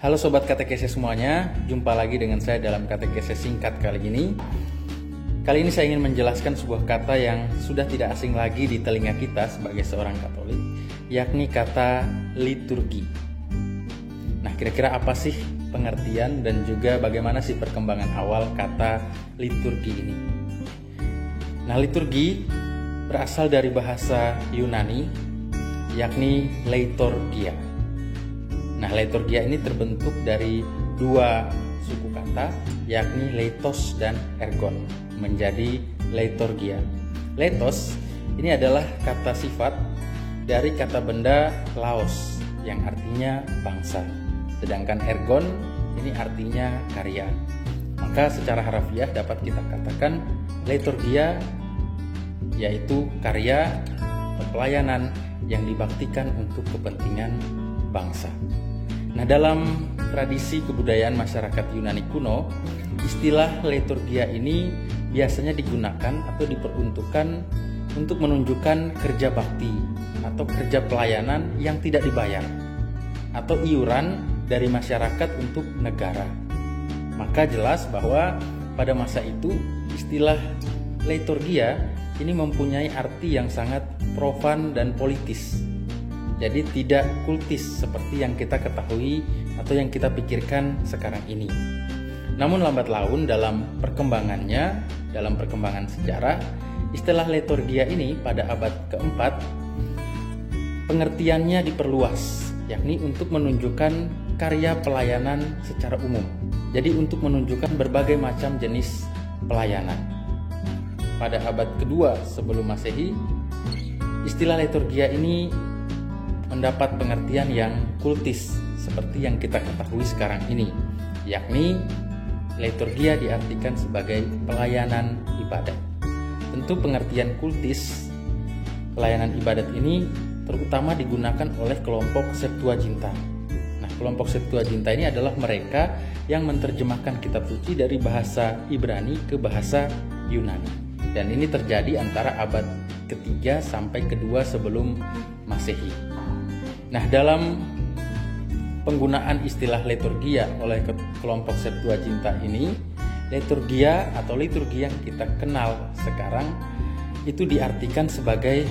Halo Sobat Katekese semuanya, jumpa lagi dengan saya dalam Katekese singkat kali ini. Kali ini saya ingin menjelaskan sebuah kata yang sudah tidak asing lagi di telinga kita sebagai seorang Katolik, yakni kata liturgi. Nah, kira-kira apa sih pengertian dan juga bagaimana sih perkembangan awal kata liturgi ini? Nah, liturgi berasal dari bahasa Yunani, yakni leitorgia. Nah, leitorgia ini terbentuk dari dua suku kata, yakni leitos dan ergon, menjadi leitorgia. Leitos ini adalah kata sifat dari kata benda laos, yang artinya bangsa. Sedangkan ergon ini artinya karya. Maka secara harafiah dapat kita katakan leitorgia yaitu karya atau pelayanan yang dibaktikan untuk kepentingan bangsa. Nah, dalam tradisi kebudayaan masyarakat Yunani kuno, istilah liturgia ini biasanya digunakan atau diperuntukkan untuk menunjukkan kerja bakti atau kerja pelayanan yang tidak dibayar atau iuran dari masyarakat untuk negara. Maka jelas bahwa pada masa itu istilah liturgia ini mempunyai arti yang sangat profan dan politis. Jadi tidak kultis seperti yang kita ketahui atau yang kita pikirkan sekarang ini. Namun lambat laun dalam perkembangannya, dalam perkembangan sejarah, istilah liturgia ini pada abad keempat pengertiannya diperluas, yakni untuk menunjukkan karya pelayanan secara umum. Jadi untuk menunjukkan berbagai macam jenis pelayanan. Pada abad kedua sebelum Masehi, istilah liturgia ini mendapat pengertian yang kultis seperti yang kita ketahui sekarang ini, yakni liturgia diartikan sebagai pelayanan ibadat. Tentu pengertian kultis pelayanan ibadat ini terutama digunakan oleh kelompok Septuaginta. Nah, kelompok Septuaginta ini adalah mereka yang menerjemahkan kitab suci dari bahasa Ibrani ke bahasa Yunani. Dan ini terjadi antara abad ketiga sampai kedua sebelum Masehi. Nah, dalam penggunaan istilah liturgia oleh kelompok Septuaginta ini, liturgia atau liturgi yang kita kenal sekarang itu diartikan sebagai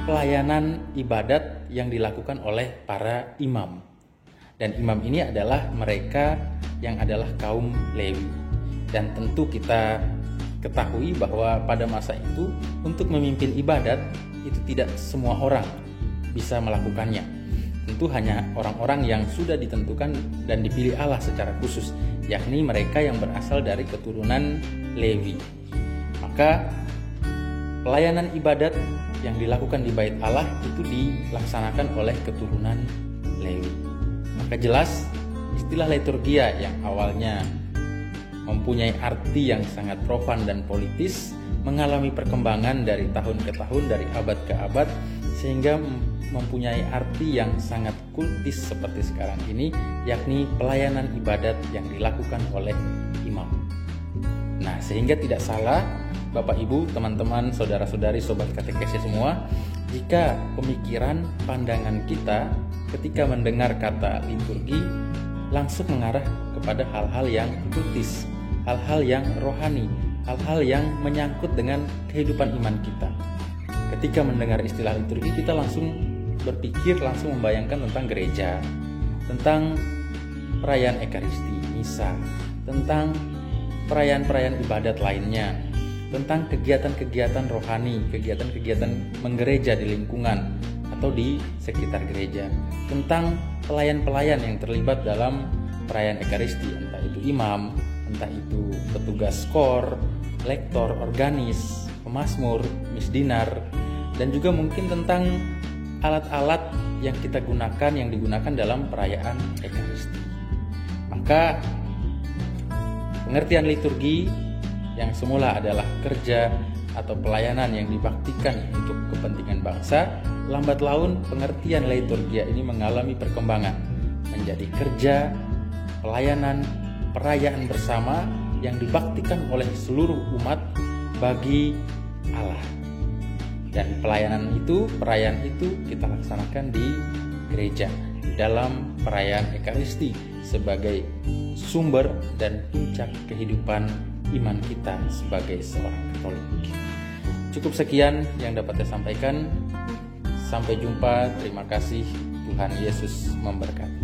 pelayanan ibadat yang dilakukan oleh para imam. Dan imam ini adalah mereka yang adalah kaum Lewi. Dan tentu kita ketahui bahwa pada masa itu untuk memimpin ibadat itu tidak semua orang bisa melakukannya. Tentu hanya orang-orang yang sudah ditentukan dan dipilih Allah secara khusus, yakni mereka yang berasal dari keturunan Lewi. Maka pelayanan ibadat yang dilakukan di Bait Allah itu dilaksanakan oleh keturunan Lewi. Maka jelas istilah liturgia yang awalnya mempunyai arti yang sangat profan dan politis mengalami perkembangan dari tahun ke tahun, dari abad ke abad, sehingga mempunyai arti yang sangat kultis seperti sekarang ini, yakni pelayanan ibadat yang dilakukan oleh imam. Nah, sehingga tidak salah Bapak Ibu, teman-teman, saudara-saudari, sobat katekese semua, jika pemikiran, pandangan kita ketika mendengar kata liturgi langsung mengarah kepada hal-hal yang kultis, hal-hal yang rohani, hal-hal yang menyangkut dengan kehidupan iman kita. Ketika mendengar istilah liturgi, kita langsung berpikir, langsung membayangkan tentang gereja, tentang perayaan Ekaristi, misa, tentang perayaan-perayaan ibadat lainnya, tentang kegiatan-kegiatan rohani, kegiatan-kegiatan menggereja di lingkungan atau di sekitar gereja, tentang pelayan-pelayan yang terlibat dalam perayaan Ekaristi, entah itu imam, entah itu petugas kor, lektor, organis, pemazmur, misdinar, dan juga mungkin tentang alat-alat yang kita gunakan, yang digunakan dalam perayaan Ekaristi. Maka pengertian liturgi yang semula adalah kerja atau pelayanan yang dibaktikan untuk kepentingan bangsa, lambat laun pengertian liturgia ini mengalami perkembangan menjadi kerja, pelayanan, perayaan bersama yang dibaktikan oleh seluruh umat bagi Allah. Dan pelayanan itu, perayaan itu kita laksanakan di gereja. dalam perayaan Ekaristi sebagai sumber dan puncak kehidupan iman kita sebagai seorang Katolik. Cukup sekian yang dapat saya sampaikan. Sampai jumpa. Terima kasih. Tuhan Yesus memberkati.